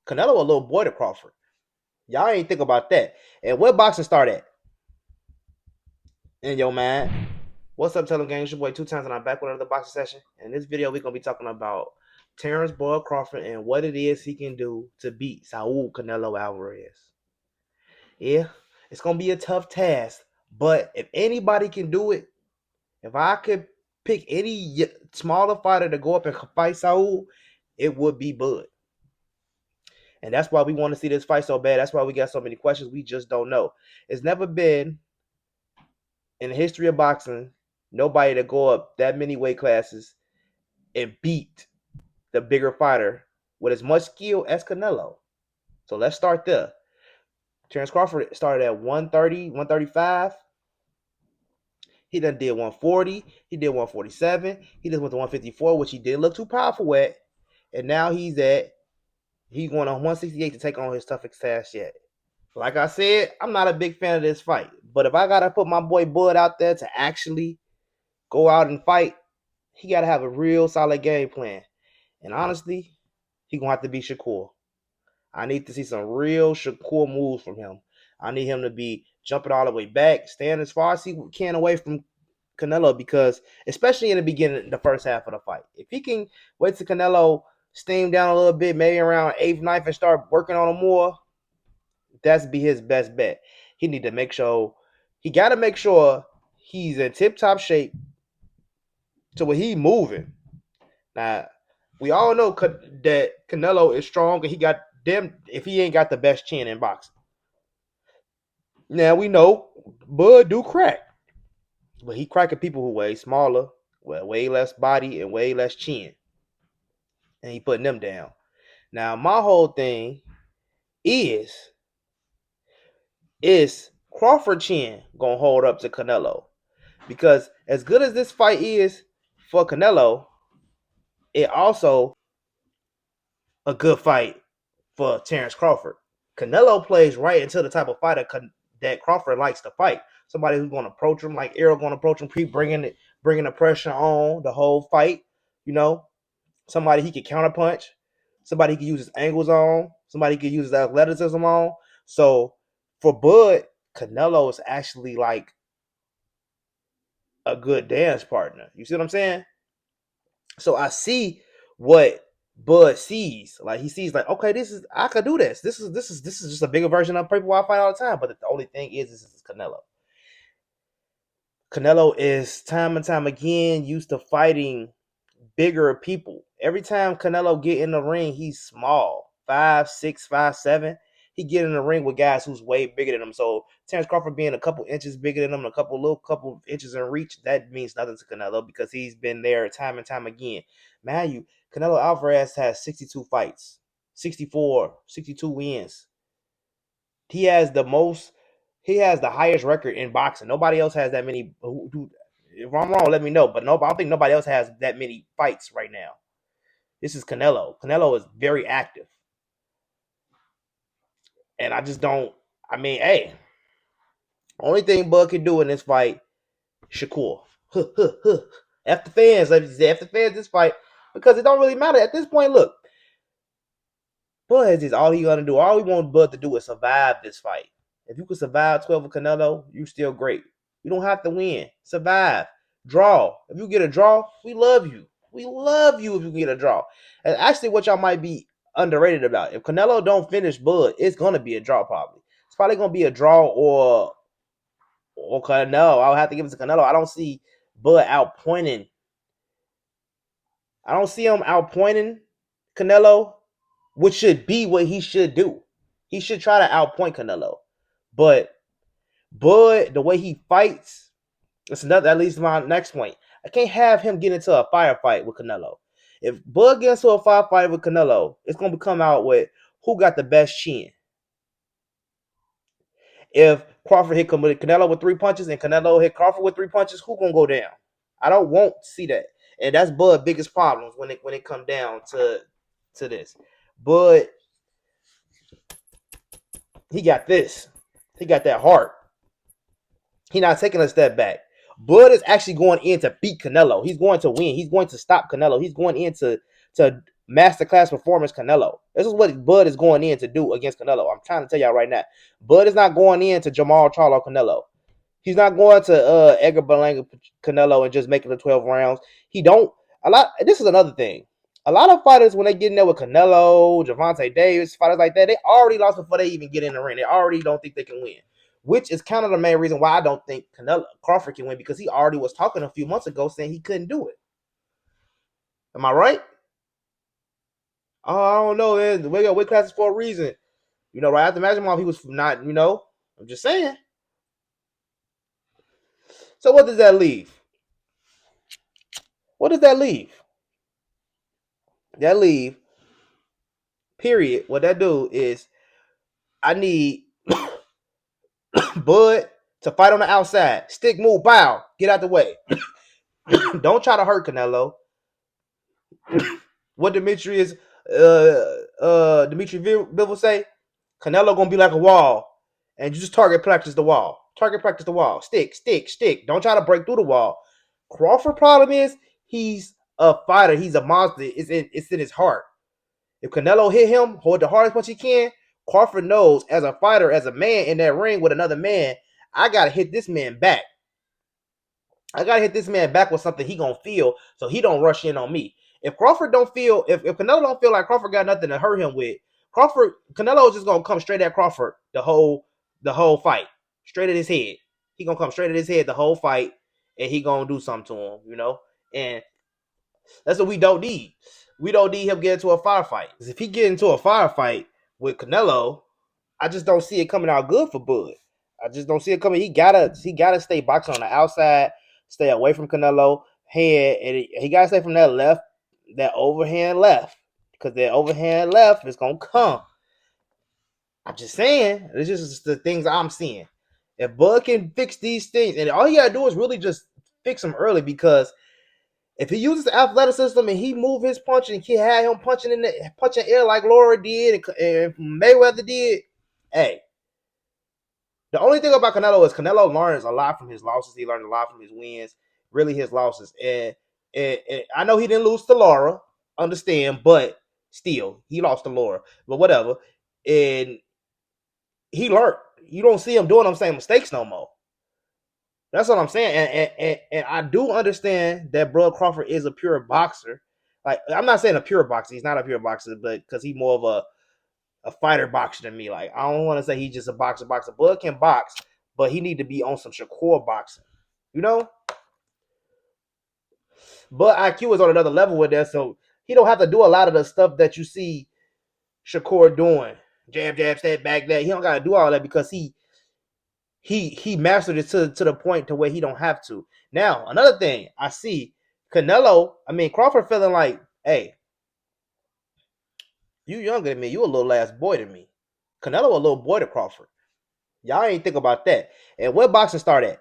Canelo a little boy to Crawford. Y'all ain't think about that. And where boxing start at? In your mind. What's up, Telegang? It's your boy 2 times, and I'm back with another boxing session. In this video, we're gonna be talking about Terrance Boy Crawford and what it is he can do to beat Saul Canelo Alvarez. Yeah, it's gonna be a tough task, but if anybody can do it, if I could pick any smaller fighter to go up and fight Saul, it would be Bud. And that's why we want to see this fight so bad. That's why we got so many questions. We just don't know. It's never been in the history of boxing nobody to go up that many weight classes and beat the bigger fighter with as much skill as Canelo. So let's start there. Terrance Crawford started at 130, 135. He done did 140. He did 147. He just went to 154, which he didn't look too powerful at. And now he's going on 168 to take on his toughest task yet. Like I said, I'm not a big fan of this fight. But if I got to put my boy Bud out there to actually go out and fight, he got to have a real solid game plan. And honestly, he going to have to be Shakur. I need to see some real Shakur moves from him. I need him to be jumping all the way back, staying as far as he can away from Canelo, because especially in the beginning, the first half of the fight. If he can wait till Canelo steam down a little bit, maybe around 8th, 9th, and start working on him more, that's be his best bet. He need to make sure, he got to make sure he's in tip-top shape to where he moving. Now, we all know that Canelo is strong, and he got them if he ain't got the best chin in boxing. Now, we know Bud do crack, but he cracking people who way smaller, with way less body and way less chin, and he putting them down. Now, my whole thing is Crawford chin gonna hold up to Canelo? Because as good as this fight is for Canelo, it also a good fight for Terrance Crawford. Canelo plays right into the type of fighter that Crawford likes to fight. Somebody who's going to approach him like Errol going to approach him, keep bringing the pressure on the whole fight. You know, somebody he could counterpunch, somebody he could use his angles on, somebody he could use his athleticism on. So for Bud, Canelo is actually like a good dance partner. You see what I'm saying? So I see what Bud sees. Like he sees, like, okay, I could do this. This is just a bigger version of people I fight all the time. But the only thing is, this is Canelo. Canelo is time and time again used to fighting bigger people. Every time Canelo get in the ring, he's small, 5'6", 5'7". He get in the ring with guys who's way bigger than him. So Terrance Crawford being a couple inches bigger than him, a couple inches in reach, that means nothing to Canelo because he's been there time and time again. Man, Canelo Alvarez has 62 fights, 62 wins. He has the highest record in boxing. Nobody else has that many. If I'm wrong, let me know. But no, I don't think nobody else has that many fights right now. This is Canelo. Canelo is very active. And I just don't. I mean, hey, only thing Bud can do in this fight, Shakur. F the fans, let me say, F the fans this fight, because it don't really matter at this point. Look, Bud is all he gonna do. All we want Bud to do is survive this fight. If you can survive 12 of Canelo, you still great. You don't have to win. Survive. Draw. If you get a draw, we love you. We love you if you get a draw. And actually, what y'all might be underrated about, if Canelo don't finish Bud, it's gonna be a draw probably. It's probably gonna be a draw or Canelo. I'll have to give it to Canelo. I don't see Bud outpointing. I don't see him outpointing Canelo, which should be what he should do. He should try to outpoint Canelo. But Bud, the way he fights, that leads to my next point. I can't have him get into a firefight with Canelo. If Bud gets into a firefight with Canelo, it's going to come out with who got the best chin. If Crawford hit Canelo with 3 punches and Canelo hit Crawford with 3 punches, who going to go down? I don't want to see that. And that's Bud's biggest problems when it comes down to this. Bud, he got this. He got that heart. He's not taking a step back. Bud is actually going in to beat Canelo. He's going to win. He's going to stop Canelo. He's going in to masterclass performance Canelo. This is what Bud is going in to do against Canelo. I'm trying to tell y'all right now. Bud is not going in to Jamal Charlo Canelo. He's not going to Edgar Berlanga Canelo and just making the 12 rounds. He don't a lot. This is another thing. A lot of fighters, when they get in there with Canelo, Gervonta Davis, fighters like that, they already lost before they even get in the ring. They already don't think they can win, which is kind of the main reason why I don't think Canelo Crawford can win, because he already was talking a few months ago saying he couldn't do it. Am I right? Oh, I don't know. Man. The weight class is for a reason. Right after Magimov, he was not. I'm just saying. So what does that leave? What does that leave? That leave. Period. What that do is I need Bud to fight on the outside. Stick, move, bow. Get out the way. Don't try to hurt Canelo. What Dimitri Bivol say? Canelo gonna be like a wall, and you just target practice the wall. Target practice the wall. Stick, stick, stick. Don't try to break through the wall. Crawford problem is he's a fighter. He's a monster. It's in his heart. If Canelo hit him, hold the hardest punch he can. Crawford knows, as a fighter, as a man in that ring with another man, I gotta hit this man back. I gotta hit this man back with something he gonna feel, so he don't rush in on me. If Crawford don't feel, if Canelo don't feel like Crawford got nothing to hurt him with, Canelo is just gonna come straight at Crawford the whole fight, straight at his head. He gonna come straight at his head the whole fight, and he gonna do something to him, And that's what we don't need. We don't need him getting into a firefight. If he get into a firefight with Canelo, I just don't see it coming out good for Bud. I just don't see it coming. He gotta stay boxing on the outside, stay away from Canelo head, and he gotta stay from that overhand left, because that overhand left is gonna come. I'm just saying, it's just the things I'm seeing. If Bud can fix these things, and all he gotta do is really just fix them early, because if he uses the athleticism and he move his punch and he had him punching air like Laura did and Mayweather did, hey. The only thing about Canelo is Canelo learns a lot from his losses. He learned a lot from his wins, really his losses. And I know he didn't lose to Laura, understand, but still, he lost to Laura. But whatever. And he learned. You don't see him doing them same mistakes no more. That's what I'm saying. And I do understand that Bud Crawford is a pure boxer. Like, I'm not saying a pure boxer. He's not a pure boxer, but because he's more of a fighter boxer than me. Like, I don't want to say he's just a boxer. Bud can box, but he need to be on some Shakur boxing. Bud IQ is on another level with that, so he don't have to do a lot of the stuff that you see Shakur doing. Jab, jab, step back, that. He don't got to do all that, because he mastered it to the point to where he don't have to. Now, another thing I see, Crawford feeling like, hey, you younger than me. You a little ass boy to me. Canelo a little boy to Crawford. Y'all ain't think about that. And where boxing start at?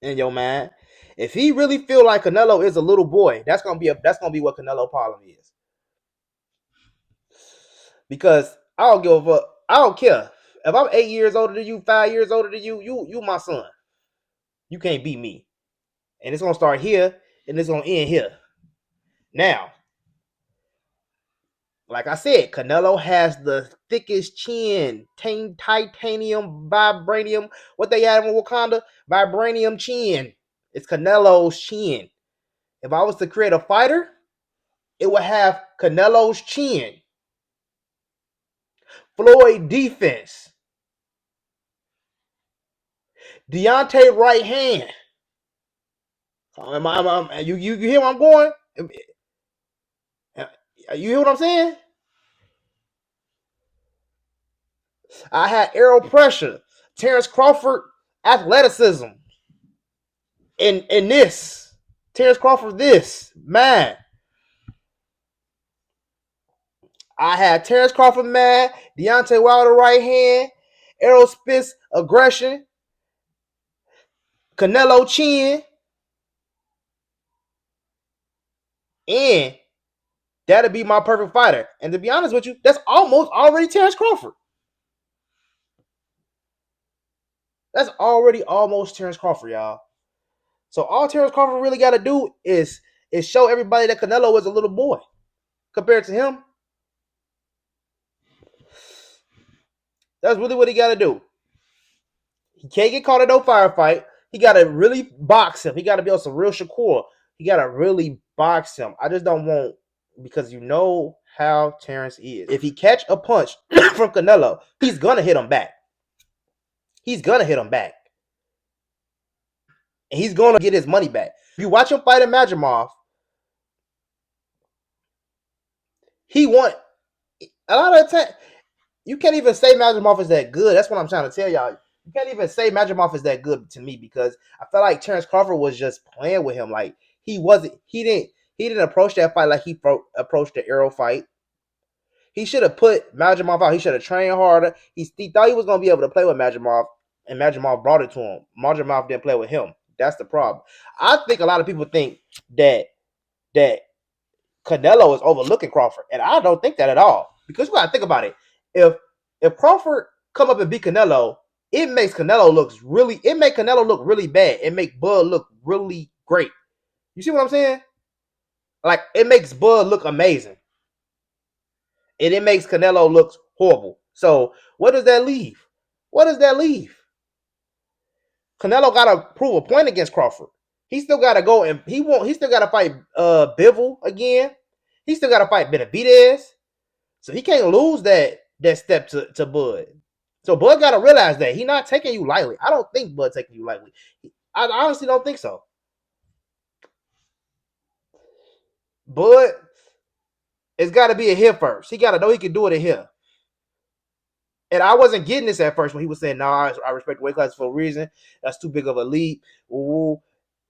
In your mind. If he really feel like Canelo is a little boy, that's gonna be what Canelo problem is. Because I don't give a fuck. I don't care. If I'm 8 years older than you, 5 years older than you, you my son. You can't beat me. And it's gonna start here and it's gonna end here. Now, like I said, Canelo has the thickest chin. Titanium, vibranium. What they have in Wakanda? Vibranium chin. It's Canelo's chin. If I was to create a fighter, it would have Canelo's chin. Floyd defense. Deontay right hand. You hear where I'm going? You hear what I'm saying? I had aero pressure. Terrance Crawford athleticism. In this. Terrance Crawford this. Man. I had Terrance Crawford mad. Deontay Wilder right hand. Errol Spence aggression. Canelo chin. And that'll be my perfect fighter. And to be honest with you, that's almost already Terrance Crawford. That's already almost Terrance Crawford, y'all. So all Terrance Crawford really got to do is show everybody that Canelo is a little boy. compared to him. That's really what he got to do. He can't get caught in no firefight. He got to really box him. He got to be on some real Shakur. He got to really box him. I just don't want, because you know how Terrance is. If he catch a punch from Canelo, he's going to hit him back. He's going to hit him back. And he's going to get his money back. If you watch him fight in Majimov, he won a lot of time. You can't even say Majimov is that good. That's what I'm trying to tell y'all. You can't even say Majimov is that good to me, because I felt like Terrance Crawford was just playing with him. Like he didn't approach that fight like he approached the Arrow fight. He should have put Majimov out. He should have trained harder. He thought he was going to be able to play with Majimov, and Majimov brought it to him. Majimov didn't play with him. That's the problem. I think a lot of people think that Canelo is overlooking Crawford, and I don't think that at all. Because you got to think about it. If Crawford come up and beat Canelo, it makes Canelo look really bad. It makes Bud look really great. You see what I'm saying? Like, it makes Bud look amazing. And it makes Canelo look horrible. So what does that leave? Canelo got to prove a point against Crawford. He still got to go, and he still got to fight Bivol again. He still got to fight Benavidez. So he can't lose that step to Bud. So Bud got to realize that he's not taking you lightly. I don't think Bud taking you lightly. I honestly don't think so. Bud, it's got to be a here first. He got to know he can do it in here. And I wasn't getting this at first when he was saying, "No, I respect the weight class for a reason. That's too big of a leap." Ooh.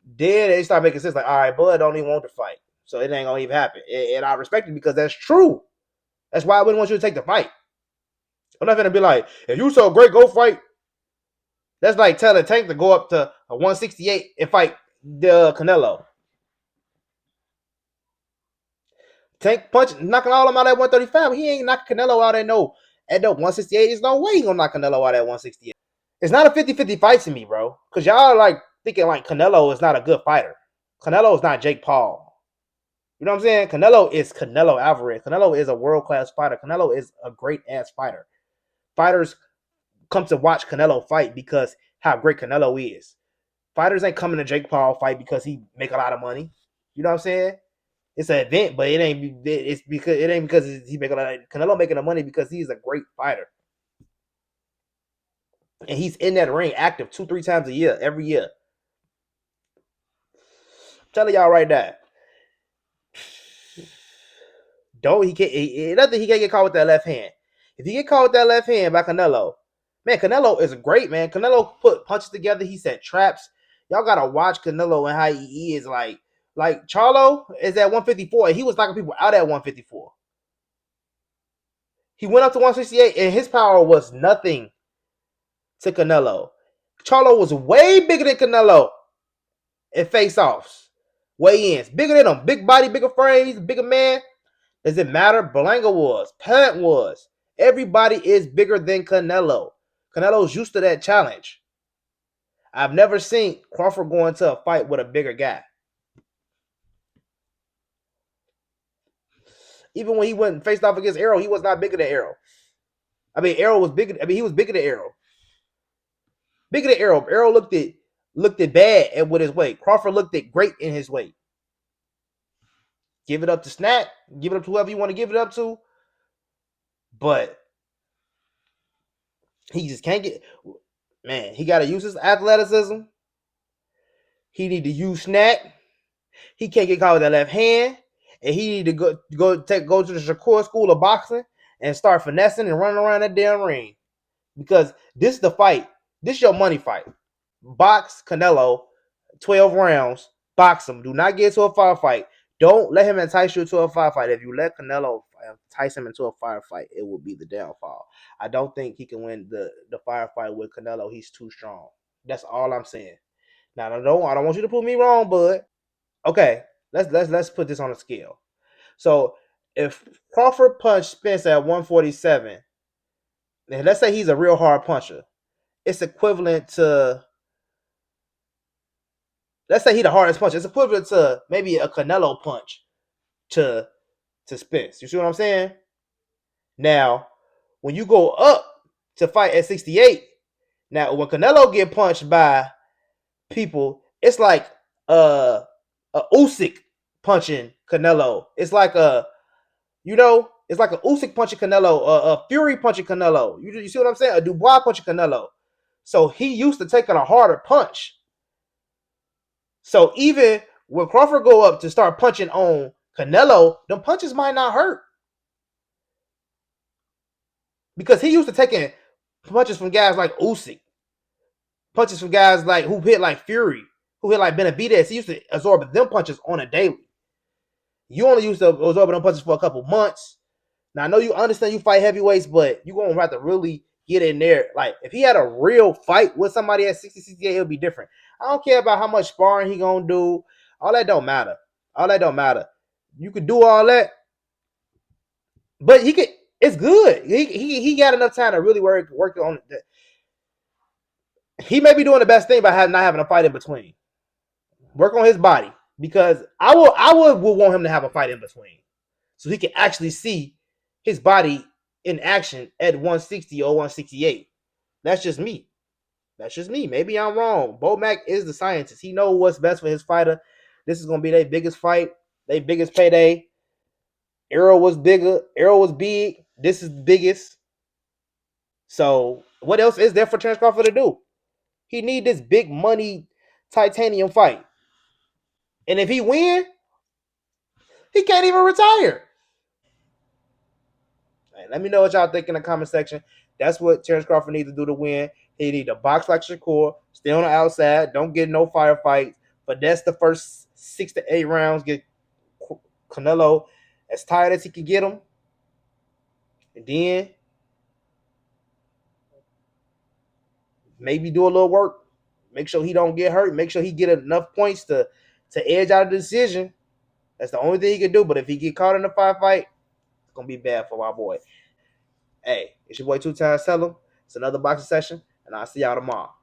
Then they start making sense. Like, all right, Bud don't even want to fight, so it ain't gonna even happen. And I respect it because that's true. That's why I wouldn't want you to take the fight. I'm not gonna be like, if you so great, go fight. That's like telling Tank to go up to a 168 and fight the Canelo. Tank knocking all of them out at 135. He ain't knocking Canelo out at no 168. There's no way he gonna knock Canelo out at 168. It's not a 50-50 fight to me, bro. Because y'all are like thinking like Canelo is not a good fighter. Canelo is not Jake Paul. You know what I'm saying? Canelo is Canelo Alvarez. Canelo is a world-class fighter. Canelo is a great-ass fighter. Fighters come to watch Canelo fight because how great Canelo is. Fighters ain't coming to Jake Paul fight because he make a lot of money. You know what I'm saying? It's an event, but it ain't because he make a lot of Canelo making the money because he's a great fighter. And he's in that ring active 2-3 times a year, every year. I'm telling y'all right now. He can't get caught with that left hand. If he get caught with that left hand by Canelo, man, Canelo is great, man. Canelo put punches together. He set traps. Y'all gotta watch Canelo and how he is. Like Charlo is at 154. And he was knocking people out at 154. He went up to 168, and his power was nothing to Canelo. Charlo was way bigger than Canelo in face-offs, weigh-ins. Bigger than him. Big body, bigger frame. He's a bigger man. Does it matter? Berlanga was. Plant was. Everybody is bigger than Canelo. Canelo's used to that challenge. I've never seen Crawford go into a fight with a bigger guy. Even when he went and faced off against Arrow, he was not bigger than Arrow. I mean, Arrow was bigger. I mean, he was bigger than Arrow. Bigger than Arrow. Arrow looked at bad with his weight. Crawford looked at great in his weight. Give it up to Snack. Give it up to whoever you want to give it up to. But he just can't get. Man, he got to use his athleticism. He need to use Snack. He can't get caught with that left hand. And he need to go to the Shakur School of Boxing and start finessing and running around that damn ring. Because this is the fight. This is your money fight. Box Canelo, 12 rounds. Box him. Do not get into a firefight. Don't let him entice you into a firefight. If you let Canelo entice him into a firefight, it will be the downfall. I don't think he can win the firefight with Canelo. He's too strong. That's all I'm saying. Now, I don't want you to prove me wrong, bud. Okay, let's put this on a scale. So if Crawford punched Spence at 147, and let's say he's a real hard puncher, it's equivalent to, let's say he's the hardest puncher. It's equivalent to maybe a Canelo punch to to Spence. You see what I'm saying? Now, when you go up to fight at 68, now when Canelo get punched by people, it's like a Usyk punching Canelo. It's like it's like a Usyk punching Canelo, a Fury punching Canelo. You see what I'm saying? A Dubois punching Canelo. So he used to taking a harder punch. So even when Crawford go up to start punching on Canelo, them punches might not hurt. Because he used to taking punches from guys like Usyk, punches from guys like who hit like Fury, who hit like Benavidez. He used to absorb them punches on a daily. You only used to absorb them punches for a couple months. Now I know you understand you fight heavyweights, but you gonna have to really get in there. Like if he had a real fight with somebody at 60, 68, it'll be different. I don't care about how much sparring he gonna do. All that don't matter. All that don't matter. You could do all that, but he could. It's good. He got enough time to really work on it. He may be doing the best thing by not having a fight in between. Work on his body because I would want him to have a fight in between so he can actually see his body in action at 160 or 168. That's just me. That's just me. Maybe I'm wrong. Bo Mack is the scientist. He knows what's best for his fighter. This is gonna be their biggest fight, their biggest payday. Errol was bigger. Errol was big. This is the biggest. So what else is there for Terrance Crawford to do? He need this big money titanium fight. And if he win, he can't even retire. Right, let me know what y'all think in the comment section. That's what Terrance Crawford needs to do to win. He need to box like Shakur, stay on the outside, don't get no firefights. But that's the first 6 to 8 rounds. Get Canelo as tired as he can get him. And then maybe do a little work. Make sure he don't get hurt. Make sure he get enough points to edge out the decision. That's the only thing he can do. But if he get caught in a firefight, it's going to be bad for my boy. Hey, it's your boy 2 Times Tell him. It's another boxing session, and I'll see y'all tomorrow.